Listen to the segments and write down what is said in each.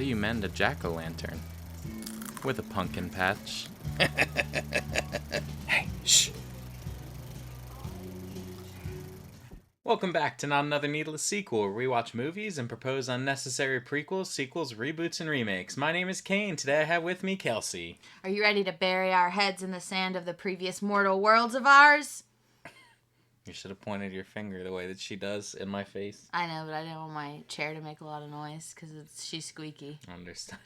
do you mend a jack-o'-lantern? With a pumpkin patch. Hey, shh. Welcome back to Not Another Needless Sequel, where we watch movies and propose unnecessary prequels, sequels, reboots, and remakes. My name is Kane. Today I have with me Kelsey. Are you ready to bury our heads in the sand of the previous mortal worlds of ours? You should have pointed your finger the way that she does in my face. I know, but I didn't want my chair to make a lot of noise because she's squeaky. Understood.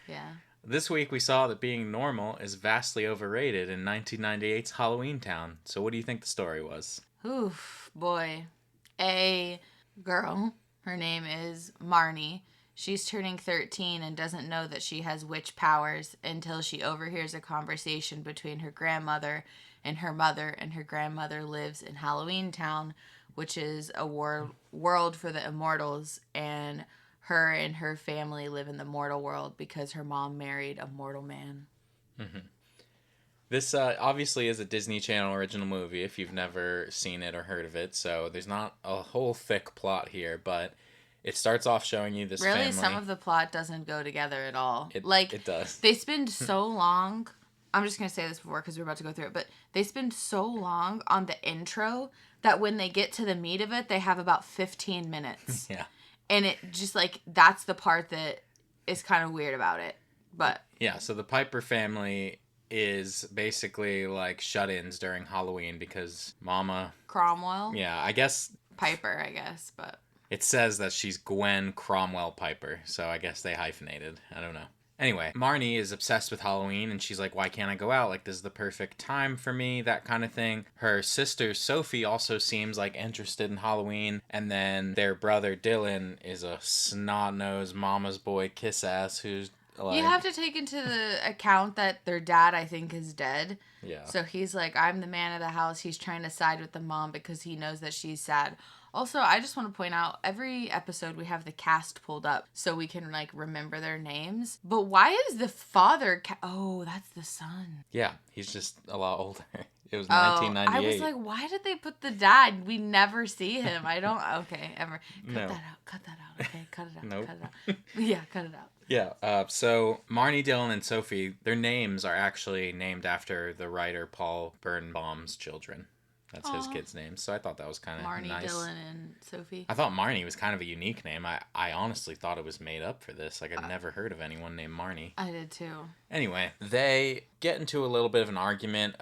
Yeah. This week we saw that being normal is vastly overrated in 1998's Halloweentown. So what do you think the story was? Oof, boy. A girl, her name is Marnie. She's turning 13 and doesn't know that she has witch powers until she overhears a conversation between her grandmother and her mother, and her grandmother lives in Halloweentown, which is a world for the immortals, and her and her family live in the mortal world because her mom married a mortal man. Mm-hmm. This obviously is a Disney Channel original movie if you've never seen it or heard of it, so there's not a whole thick plot here, but it starts off showing you this family. Really, some of the plot doesn't go together at all. It does. They spend so long, I'm just going to say this before because we're about to go through it, but they spend so long on the intro that when they get to the meat of it, they have about 15 minutes. Yeah. And it just, that's the part that is kind of weird about it. But yeah, so the Piper family is basically shut-ins during Halloween because Mama Cromwell? Yeah, I guess Piper, I guess, but it says that she's Gwen Cromwell Piper, so I guess they hyphenated. I don't know. Anyway, Marnie is obsessed with Halloween, and she's like, why can't I go out? This is the perfect time for me, that kind of thing. Her sister, Sophie, also seems interested in Halloween, and then their brother, Dylan, is a snot-nosed mama's boy kiss-ass who's you have to take into the account that their dad, I think, is dead. Yeah. So he's like, I'm the man of the house. He's trying to side with the mom because he knows that she's sad. Also, I just want to point out, every episode we have the cast pulled up so we can, remember their names. But why is the father... Oh, that's the son. Yeah, he's just a lot older. It was 1998. I was like, why did they put the dad? We never see him. I don't... Okay, ever. Cut that out. Okay, cut it out. Nope. Cut it out. Yeah, cut it out. Yeah, so Marnie, Dylan, and Sophie, their names are actually named after the writer Paul Birnbaum's children. That's his kids' names. So I thought that was kind of nice. Marnie, Dylan, and Sophie. I thought Marnie was kind of a unique name. I honestly thought it was made up for this. I'd never heard of anyone named Marnie. I did too. Anyway, they get into a little bit of an argument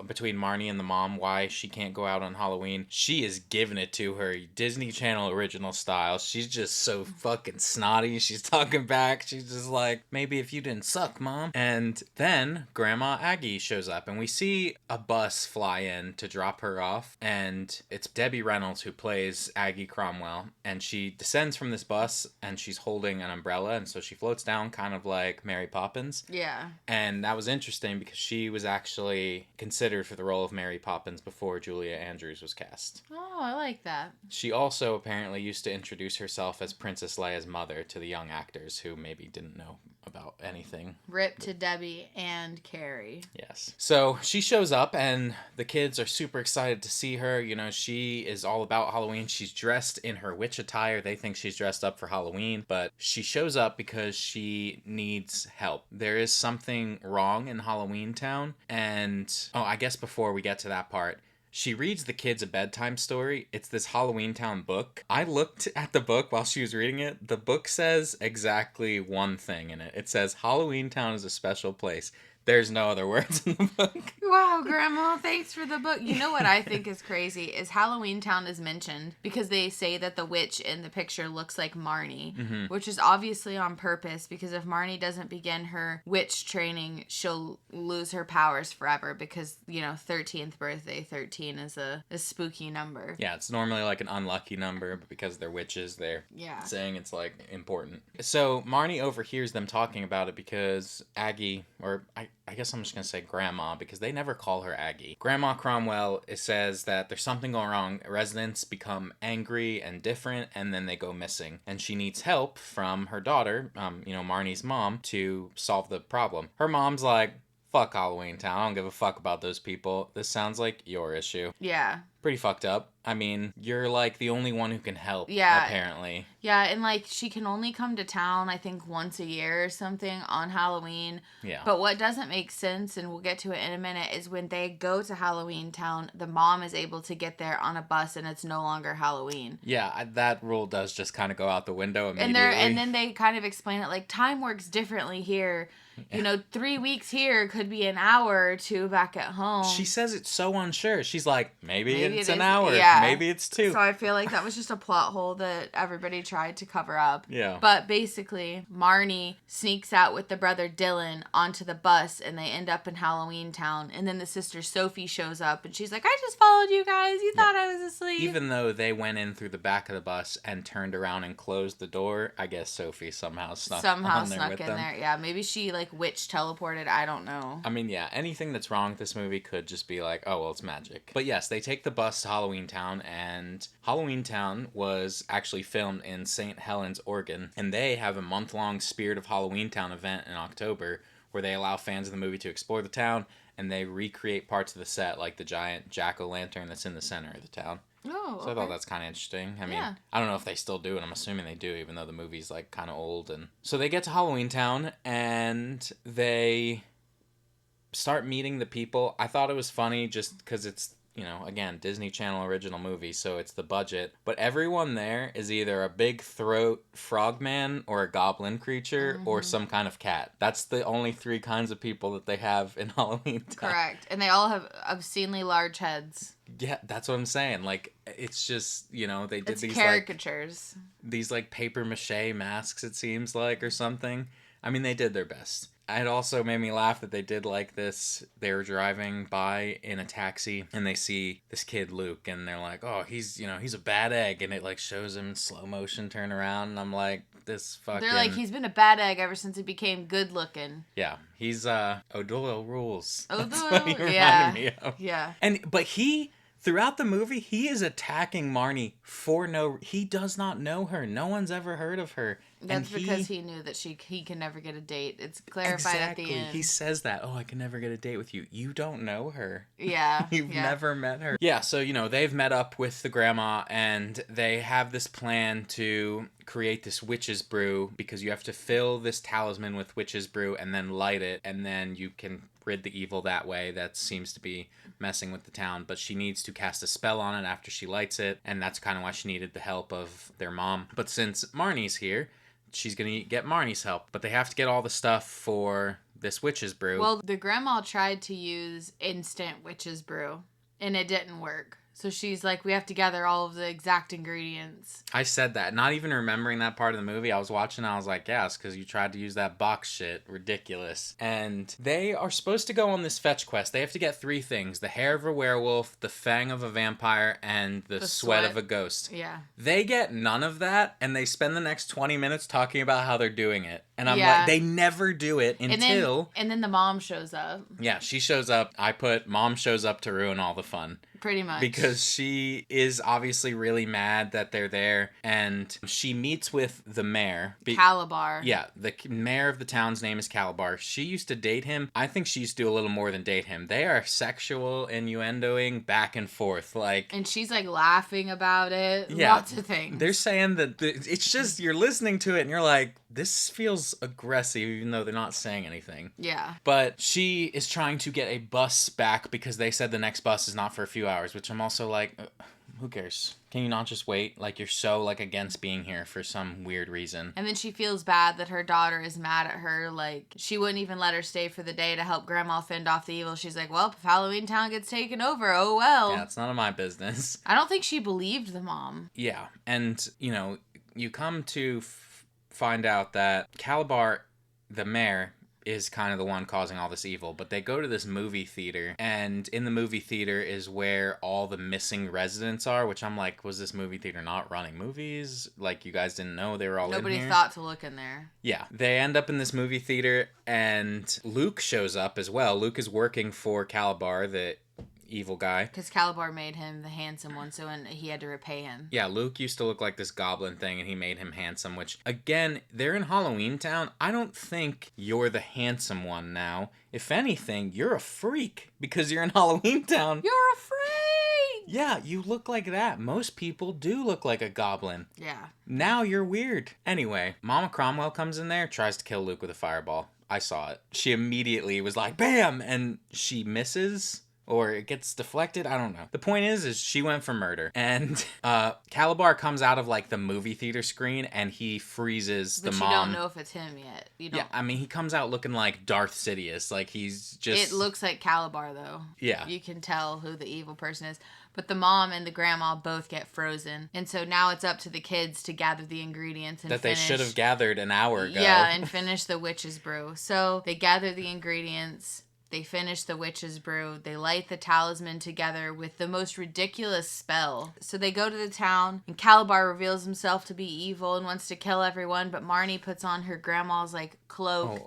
between Marnie and the mom why she can't go out on Halloween. She is giving it to her Disney Channel original style. She's just so fucking snotty. She's talking back. She's just like, maybe if you didn't suck, Mom. And then Grandma Aggie shows up, and we see a bus fly in to drop her off, and it's Debbie Reynolds who plays Aggie Cromwell, and she descends from this bus, and she's holding an umbrella, and so she floats down kind of like Mary Poppins. Yeah. And that was interesting because she was actually considered for the role of Mary Poppins before Julia Andrews was cast. Oh, I like that. She also apparently used to introduce herself as Princess Leia's mother to the young actors who maybe didn't know about anything. Rip to Debbie and Carrie. Yes. So she shows up, and the kids are super excited to see her. You know, she is all about Halloween. She's dressed in her witch attire. They think she's dressed up for Halloween, but she shows up because she needs help. There is something wrong in Halloweentown, and I guess before we get to that part, she reads the kids a bedtime story. It's this Halloweentown book. I looked at the book while she was reading it. The book says exactly one thing in it. It says, Halloweentown is a special place. There's no other words in the book. Wow, Grandma, thanks for the book. You know what I think is crazy is Halloweentown is mentioned because they say that the witch in the picture looks like Marnie, which is obviously on purpose because if Marnie doesn't begin her witch training, she'll lose her powers forever because, 13th birthday, 13 is a spooky number. Yeah, it's normally an unlucky number, but because they're witches, they're saying it's important. So Marnie overhears them talking about it because Aggie, or I guess I'm just going to say Grandma because they never call her Aggie. Grandma Cromwell says that there's something going wrong. Residents become angry and different, and then they go missing. And she needs help from her daughter, Marnie's mom, to solve the problem. Her mom's like, fuck Halloweentown. I don't give a fuck about those people. This sounds like your issue. Yeah. pretty fucked up. I mean, you're like the only one who can help, Yeah. apparently. Yeah, and like she can only come to town, I think, once a year or something on Halloween. Yeah. But what doesn't make sense, and we'll get to it in a minute, is when they go to Halloweentown, the mom is able to get there on a bus and it's no longer Halloween. Yeah, that rule does just kind of go out the window immediately. And then they kind of explain it like time works differently here. You know, 3 weeks here could be an hour or two back at home. She says it's so unsure. She's like, maybe it's it an is- hour. yeah. Maybe it's 2. So I feel like that was just a plot hole that everybody tried to cover up. Yeah. But basically, Marnie sneaks out with the brother Dylan onto the bus and they end up in Halloweentown. And then the sister Sophie shows up and she's like, I just followed you guys. You thought I was asleep. Even though they went in through the back of the bus and turned around and closed the door, I guess Sophie somehow snuck in there. Yeah, maybe she like witch teleported. I don't know. I mean, yeah, anything that's wrong with this movie could just be like, oh, well, it's magic. But yes, they take the bus to Halloweentown, and Halloweentown was actually filmed in St. Helens, Oregon, and they have a month-long Spirit of Halloweentown event in October where they allow fans of the movie to explore the town, and they recreate parts of the set, like the giant jack-o'-lantern that's in the center of the town. Oh, So I thought that's kind of interesting. I mean, I don't know if they still do it. I'm assuming they do, even though the movie's like kind of old. And so they get to Halloweentown and they start meeting the people. I thought it was funny just because it's, you know, again, Disney Channel original movie, so it's the budget. But everyone there is either a big throat frogman or a goblin creature or some kind of cat. That's the only 3 kinds of people that they have in Halloweentown. Correct. And they all have obscenely large heads. Yeah, that's what I'm saying. Like, it's just, you know, they did It's these caricatures. these like paper mache masks, it seems like, or something. I mean, they did their best. It also made me laugh that they did like this. They were driving by in a taxi and they see this kid Luke and they're like, oh, he's a bad egg, and it like shows him in slow motion turn around, and I'm like, this fucking... They're like, he's been a bad egg ever since he became good looking. Yeah, he's O'Doyle rules. O'Doyle, That's what he reminded me of. Yeah. But he... Throughout the movie, he is attacking Marnie for he does not know her. No one's ever heard of her. That's because he knew that he can never get a date. It's clarified at the end. He says that. Oh, I can never get a date with you. You don't know her. Yeah. You've never met her. Yeah, so, you know, they've met up with the grandma and they have this plan to create this witch's brew because you have to fill this talisman with witch's brew and then light it, and then you can rid the evil that way. That seems to be messing with the town, but she needs to cast a spell on it after she lights it, and that's kind of why she needed the help of their mom. But since Marnie's here, she's gonna get Marnie's help, but they have to get all the stuff for this witch's brew. Well, the grandma tried to use instant witch's brew, and it didn't work. So she's like, we have to gather all of the exact ingredients. I said that, not even remembering that part of the movie. I was watching, I was like, yes, because you tried to use that box shit. Ridiculous. And they are supposed to go on this fetch quest. They have to get 3 things: the hair of a werewolf, the fang of a vampire, and the sweat of a ghost. Yeah. They get none of that, and they spend the next 20 minutes talking about how they're doing it. And I'm like, they never do it until... And then the mom shows up. Yeah, she shows up. I put, mom shows up to ruin all the fun. Pretty much. Because she is obviously really mad that they're there, and she meets with the mayor. Calabar. Yeah, the mayor of the town's name is Calabar. She used to date him. I think she used to do a little more than date him. They are sexual innuendoing back and forth. And she's like laughing about it. Yeah, lots of things. They're saying that it's just, you're listening to it and you're like, this feels aggressive, even though they're not saying anything. Yeah. But she is trying to get a bus back because they said the next bus is not for a few hours, which I'm also like, who cares? Can you not just wait? Like, you're so, like, against being here for some weird reason. And then she feels bad that her daughter is mad at her. Like, she wouldn't even let her stay for the day to help Grandma fend off the evil. She's like, well, if Halloweentown gets taken over, oh well. Yeah, it's none of my business. I don't think she believed the mom. Yeah, and, you know, you come to find out that Calabar, the mayor, is kind of the one causing all this evil, but they go to this movie theater, and in the movie theater is where all the missing residents are, which I'm like, was this movie theater not running movies? Like, you guys didn't know they were all in here? Nobody thought to look in there. Yeah. They end up in this movie theater, and Luke shows up as well. Luke is working for Calabar, the evil guy. Because Calabar made him the handsome one, so he had to repay him. Yeah, Luke used to look like this goblin thing, and he made him handsome, which, again, they're in Halloweentown. I don't think you're the handsome one now. If anything, you're a freak, because you're in Halloweentown. You're a freak! Yeah, you look like that. Most people do look like a goblin. Yeah. Now you're weird. Anyway, Mama Cromwell comes in there, tries to kill Luke with a fireball. I saw it. She immediately was like, bam! And she misses. Or it gets deflected. I don't know. The point is she went for murder. And Calabar comes out of like the movie theater screen and he freezes the But you mom. don't know if it's him yet. You don't. Yeah, I mean, he comes out looking like Darth Sidious. Like he's just. It looks like Calabar though. Yeah. You can tell who the evil person is. But the mom and the grandma both get frozen. And so now it's up to the kids to gather the ingredients and that finish. they should have gathered an hour ago. Yeah, and finish the witch's brew. So they gather the ingredients. They finish the witch's brew. They light the talisman together with the most ridiculous spell. So they go to the town, and Calabar reveals himself to be evil and wants to kill everyone, but Marnie puts on her grandma's, like, cloak.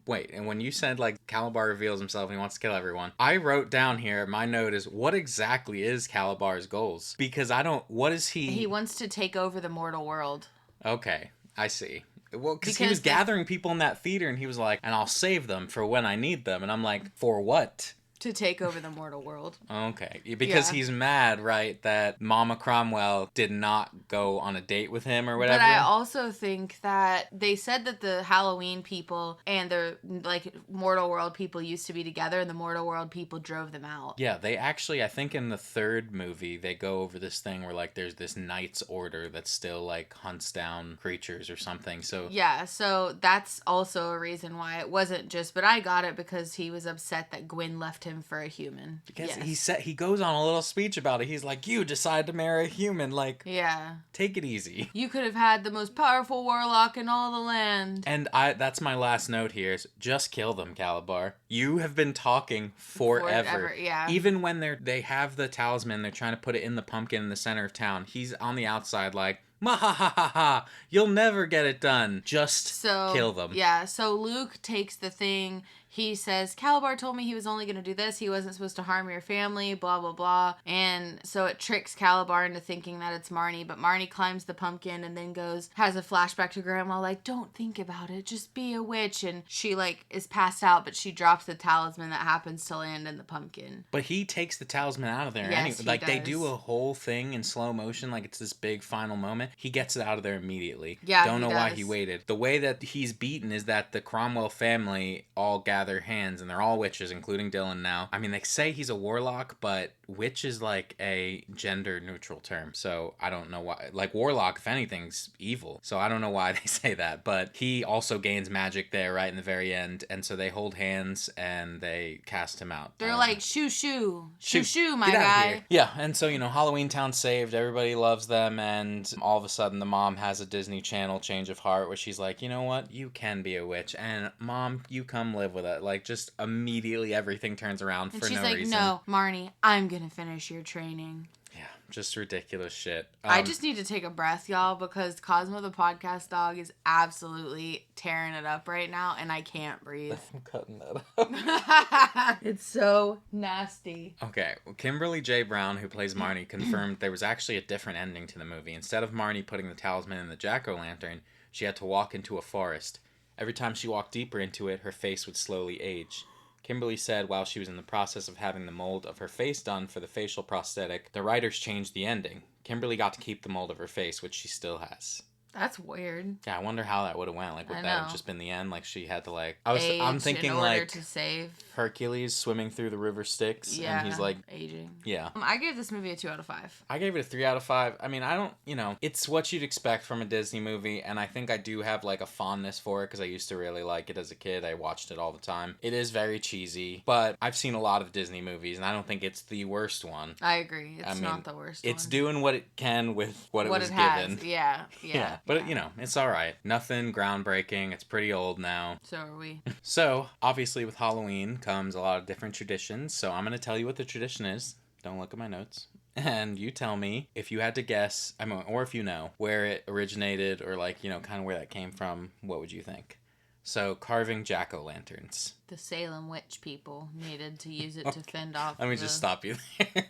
Wait, and when you said, like, Calabar reveals himself and he wants to kill everyone, I wrote down here, my note is, what exactly is Calabar's goals? Because what is he... He wants to take over the mortal world. Okay, I see. Well, because he was gathering people in that theater and he was like, and I'll save them for when I need them. And I'm like, for what? To take over the mortal world. Okay. Because he's mad, right, that Mama Cromwell did not go on a date with him or whatever. But I also think that they said that the Halloween people and the, like, mortal world people used to be together and the mortal world people drove them out. Yeah, they actually, I think in the third movie, they go over this thing where, like, there's this knight's order that still, like, hunts down creatures or something, so... Yeah, so that's also a reason why it wasn't just... But I got it because he was upset that Gwyn left him for a human. Because he goes on a little speech about it. He's like, you decide to marry a human, like... Yeah. Take it easy. You could have had the most powerful warlock in all the land. And that's my last note here is just kill them, Calabar. You have been talking forever. Yeah. Even when they have the talisman, they're trying to put it in the pumpkin in the center of town. He's on the outside like, ma ha ha ha ha, you'll never get it done. Just kill them. Yeah, so Luke takes the thing. He says, Calabar told me he was only going to do this. He wasn't supposed to harm your family, blah, blah, blah. And so it tricks Calabar into thinking that it's Marnie. But Marnie climbs the pumpkin and then has a flashback to Grandma, like, don't think about it. Just be a witch. And she, like, is passed out, but she drops the talisman that happens to land in the pumpkin. But he takes the talisman out of there. Yes, anyway. he Like, does. they do a whole thing in slow motion, like it's this big final moment. He gets it out of there immediately. Yeah, Don't know why does. he waited. The way that he's beaten is that the Cromwell family all gather hands, and they're all witches, including Dylan now. I mean, they say he's a warlock, but witch is like a gender neutral term, so I don't know why. Like, warlock, if anything's evil, so I don't know why they say that, but he also gains magic there right in the very end, and so they hold hands and they cast him out. They're like, shoo, my Get out of guy. here. Yeah, and so, Halloweentown saved, everybody loves them, and all of a sudden the mom has a Disney Channel change of heart where she's like, you know what, you can be a witch, and Mom, you come live with it. Like, just immediately everything turns around And for she's no like, reason. no, Marnie, I'm gonna finish your training. Yeah, just ridiculous shit. I just need to take a breath, y'all, because Cosmo the podcast dog is absolutely tearing it up right now, and I can't breathe. I'm cutting that up. It's so nasty. Okay, well, Kimberly J. Brown, who plays Marnie, confirmed there was actually a different ending to the movie. Instead of Marnie putting the talisman in the jack-o'-lantern, she had to walk into a forest. Every time she walked deeper into it, her face would slowly age. Kimberly said while she was in the process of having the mold of her face done for the facial prosthetic, the writers changed the ending. Kimberly got to keep the mold of her face, which she still has. That's weird. Yeah, I wonder how that would have went. Like, would I that have know. just been the end? Like, she had to, like... Age I'm thinking, in order like, to save. Hercules swimming through the river Styx, Yeah, and he's, like... aging. Yeah. I gave this movie a 2 out of 5. I gave it a 3 out of 5. I mean, I don't... it's what you'd expect from a Disney movie, and I think I do have, like, a fondness for it, because I used to really like it as a kid. I watched it all the time. It is very cheesy, but I've seen a lot of Disney movies, and I don't think it's the worst one. I agree. It's not the worst It's one. doing what it can with what it was has. given. Yeah. But, it's all right. Nothing groundbreaking. It's pretty old now. So are we. So, obviously with Halloween comes a lot of different traditions, so I'm going to tell you what the tradition is. Don't look at my notes. And you tell me if you had to guess, or if you know, where it originated or, like, kind of where that came from, what would you think? So, carving jack-o'-lanterns. The Salem witch people needed to use it to fend off. Let me just stop you there.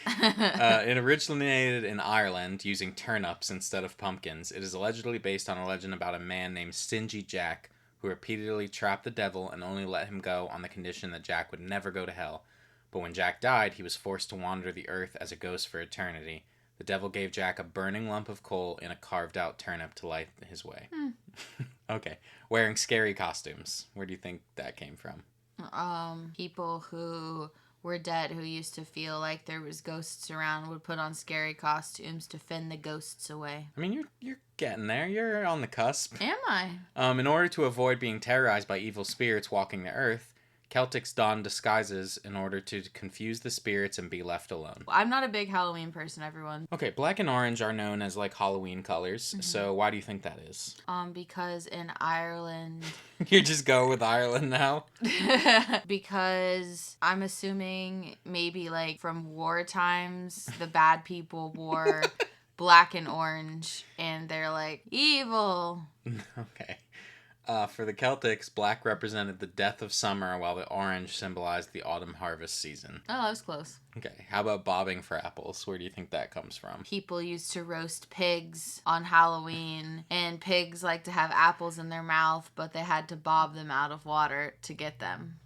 It originated in Ireland using turnips instead of pumpkins. It is allegedly based on a legend about a man named Stingy Jack who repeatedly trapped the devil and only let him go on the condition that Jack would never go to hell. But when Jack died, he was forced to wander the earth as a ghost for eternity. The devil gave Jack a burning lump of coal in a carved-out turnip to light his way. Okay. Wearing scary costumes. Where do you think that came from? People who were dead who used to feel like there was ghosts around would put on scary costumes to fend the ghosts away. I mean, you're getting there. You're on the cusp. Am I? In order to avoid being terrorized by evil spirits walking the earth, Celtics donned disguises in order to confuse the spirits and be left alone. I'm not a big Halloween person, everyone. Okay, black and orange are known as like Halloween colors. So why do you think that is? Because in Ireland... You just go with Ireland now? Because I'm assuming maybe like from war times, the bad people wore black and orange and they're like, evil. Okay. For the Celtics, black represented the death of summer, while the orange symbolized the autumn harvest season. Oh, that was close. Okay, how about bobbing for apples? Where do you think that comes from? People used to roast pigs on Halloween, and pigs like to have apples in their mouth, but they had to bob them out of water to get them.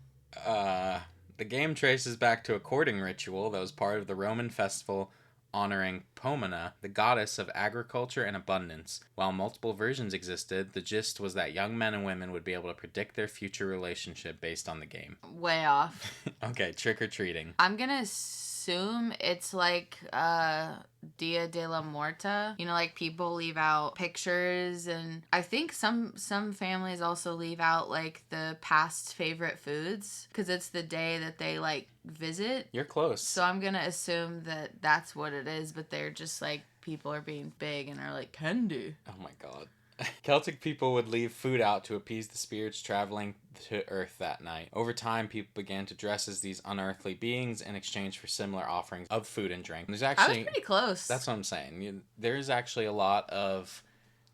The game traces back to a courting ritual that was part of the Roman festival honoring Pomona, the goddess of agriculture and abundance. While multiple versions existed, the gist was that young men and women would be able to predict their future relationship based on the game. Way off. Okay, trick-or-treating. I'm gonna assume it's like Dia de la Muerta. You know, like people leave out pictures, and I think some families also leave out like the past favorite foods because it's the day that they like visit. You're close. So I'm gonna assume that that's what it is, but they're just like, people are being big and are like, candy. Oh my god. Celtic people would leave food out to appease the spirits traveling to Earth that night. Over time, people began to dress as these unearthly beings in exchange for similar offerings of food and drink. There's actually, I was pretty close. That's what I'm saying. There's actually a lot of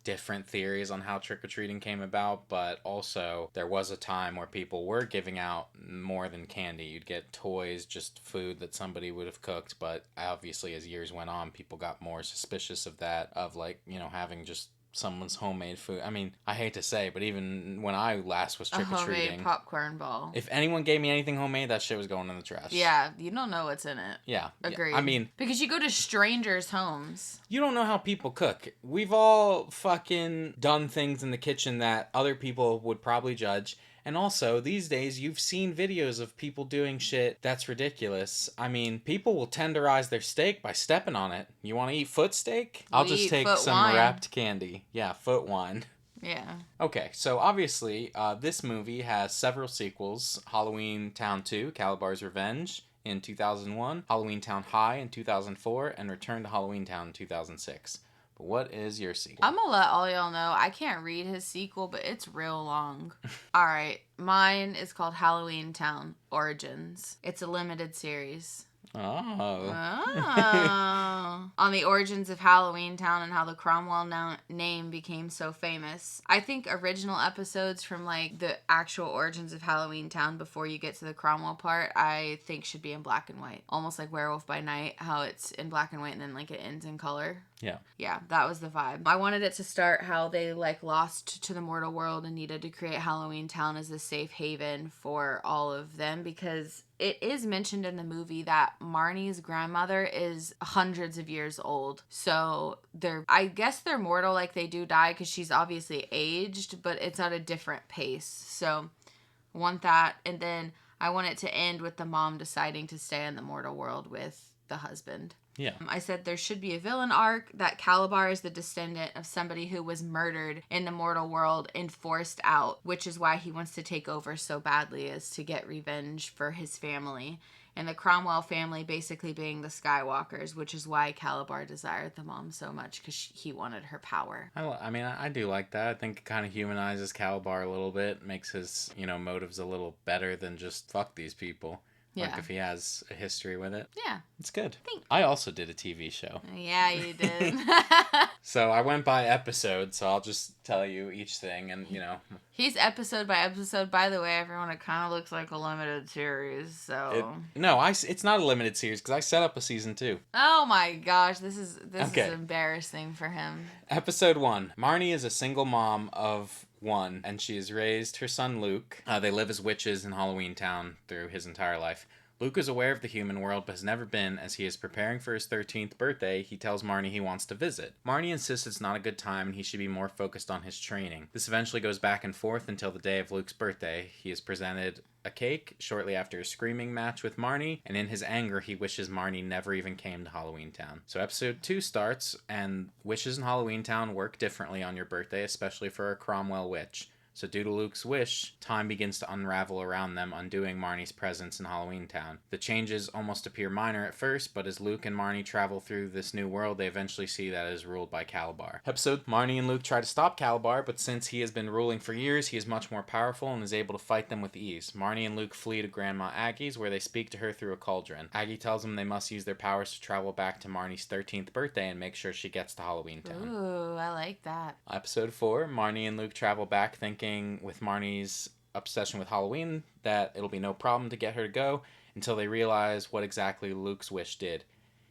different theories on how trick-or-treating came about, but also there was a time where people were giving out more than candy. You'd get toys, just food that somebody would have cooked, but obviously as years went on, people got more suspicious of that, of like, having just someone's homemade food. I mean, I hate to say, but even when I last was trick-or-treating, a homemade popcorn ball. If anyone gave me anything homemade, that shit was going in the trash. Yeah, you don't know what's in it. Yeah. Agreed. I mean, because you go to strangers' homes. You don't know how people cook. We've all fucking done things in the kitchen that other people would probably judge. And also, these days, you've seen videos of people doing shit that's ridiculous. I mean, people will tenderize their steak by stepping on it. You want to eat foot steak? I'll just take some wine. wrapped candy. Yeah, foot wine. Yeah. Okay, so obviously, this movie has several sequels. Halloweentown 2, Calabar's Revenge in 2001, Halloweentown High in 2004, and Return to Halloweentown in 2006. But what is your sequel? I'm gonna let all y'all know, I can't read his sequel, but it's real long. Alright, mine is called Halloweentown Origins. It's a limited series. Oh. On the origins of Halloweentown and how the Cromwell name became so famous. I think original episodes from like the actual origins of Halloweentown before you get to the Cromwell part, I think should be in black and white. Almost like Werewolf by Night, how it's in black and white and then like it ends in color. Yeah. Yeah, that was the vibe. I wanted it to start how they like lost to the mortal world and needed to create Halloweentown as a safe haven for all of them, because it is mentioned in the movie that Marnie's grandmother is hundreds of years old. So I guess they're mortal, like they do die because she's obviously aged, but it's at a different pace. So I want that. And then I want it to end with the mom deciding to stay in the mortal world with the husband. Yeah. I said there should be a villain arc, that Calabar is the descendant of somebody who was murdered in the mortal world and forced out, which is why he wants to take over so badly, is to get revenge for his family. And the Cromwell family basically being the Skywalkers, which is why Calabar desired the mom so much, because he wanted her power. I do like that. I think it kind of humanizes Calabar a little bit, makes his, motives a little better than just fuck these people. Yeah. Like if he has a history with it. Yeah. It's good. Thanks. I also did a TV show. Yeah, you did. So I went by episode, so I'll just tell you each thing and, He's episode by episode. By the way, everyone, it kind of looks like a limited series, so... It's not a limited series because I set up a season 2. Oh my gosh, this is embarrassing for him. Episode 1. Marnie is a single mom of 1, and she has raised her son Luke. They live as witches in Halloweentown through his entire life. Luke is aware of the human world but has never been. As he is preparing for his 13th birthday, he tells Marnie he wants to visit. Marnie insists it's not a good time and he should be more focused on his training. This eventually goes back and forth until the day of Luke's birthday. He is presented a cake shortly after a screaming match with Marnie, and in his anger he wishes Marnie never even came to Halloweentown. So episode 2 starts, and wishes in Halloweentown work differently on your birthday, especially for a Cromwell witch. So due to Luke's wish, time begins to unravel around them, undoing Marnie's presence in Halloweentown. The changes almost appear minor at first, but as Luke and Marnie travel through this new world, they eventually see that it is ruled by Calabar. Episode, Marnie and Luke try to stop Calabar, but since he has been ruling for years, he is much more powerful and is able to fight them with ease. Marnie and Luke flee to Grandma Aggie's, where they speak to her through a cauldron. Aggie tells them they must use their powers to travel back to Marnie's 13th birthday and make sure she gets to Halloweentown. Ooh, I like that. Episode 4, Marnie and Luke travel back thinking with Marnie's obsession with Halloween that it'll be no problem to get her to go, until they realize what exactly Luke's wish did.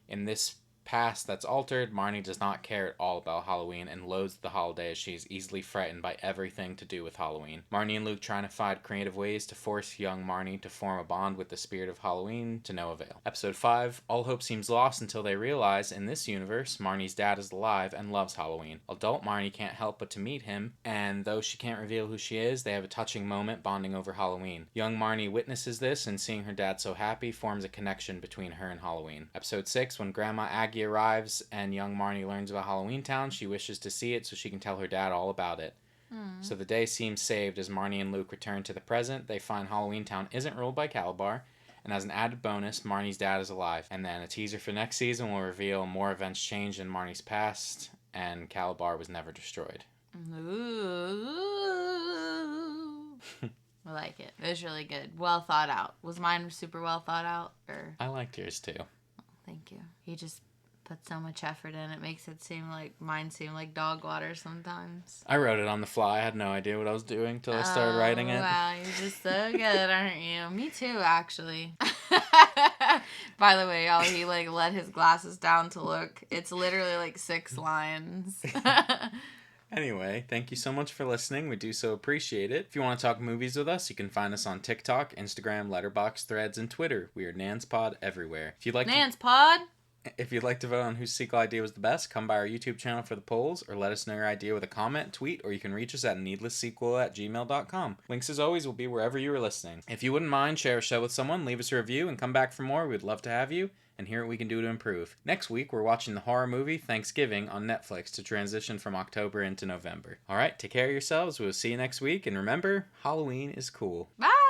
In this past that's altered, Marnie does not care at all about Halloween and loathes the holiday as she is easily frightened by everything to do with Halloween. Marnie and Luke trying to find creative ways to force young Marnie to form a bond with the spirit of Halloween, to no avail. Episode 5, all hope seems lost until they realize in this universe Marnie's dad is alive and loves Halloween. Adult Marnie can't help but to meet him, and though she can't reveal who she is, they have a touching moment bonding over Halloween. Young Marnie witnesses this, and seeing her dad so happy forms a connection between her and Halloween. Episode 6, when Grandma Aggie arrives and young Marnie learns about Halloweentown, she wishes to see it so she can tell her dad all about it. So the day seems saved as Marnie and Luke return to the present. They find Halloweentown isn't ruled by Calabar, and as an added bonus, Marnie's dad is alive. And then a teaser for next season will reveal more events changed in Marnie's past, and Calabar was never destroyed. Ooh. I like it. It was really good. Well thought out. Was mine super well thought out? Or I liked yours too. thank you. You just put so much effort in. It makes it seem like mine seem like dog water sometimes. I wrote it on the fly. I had no idea what I was doing till I started writing it. Wow, you're just so good, aren't you? Me too, actually. By the way, y'all, he like let his glasses down to look. It's literally like 6 lines. Anyway, thank you so much for listening. We do so appreciate it. If you want to talk movies with us, you can find us on TikTok, Instagram, Letterboxd, Threads, and Twitter. We are NansPod everywhere. If you'd like to vote on whose sequel idea was the best, come by our YouTube channel for the polls, or let us know your idea with a comment, tweet, or you can reach us at needlesssequel@gmail.com. Links, as always, will be wherever you are listening. If you wouldn't mind, share a show with someone, leave us a review, and come back for more. We'd love to have you and hear what we can do to improve. Next week, we're watching the horror movie Thanksgiving on Netflix to transition from October into November. All right, take care of yourselves. We'll see you next week, and remember, Halloween is cool. Bye!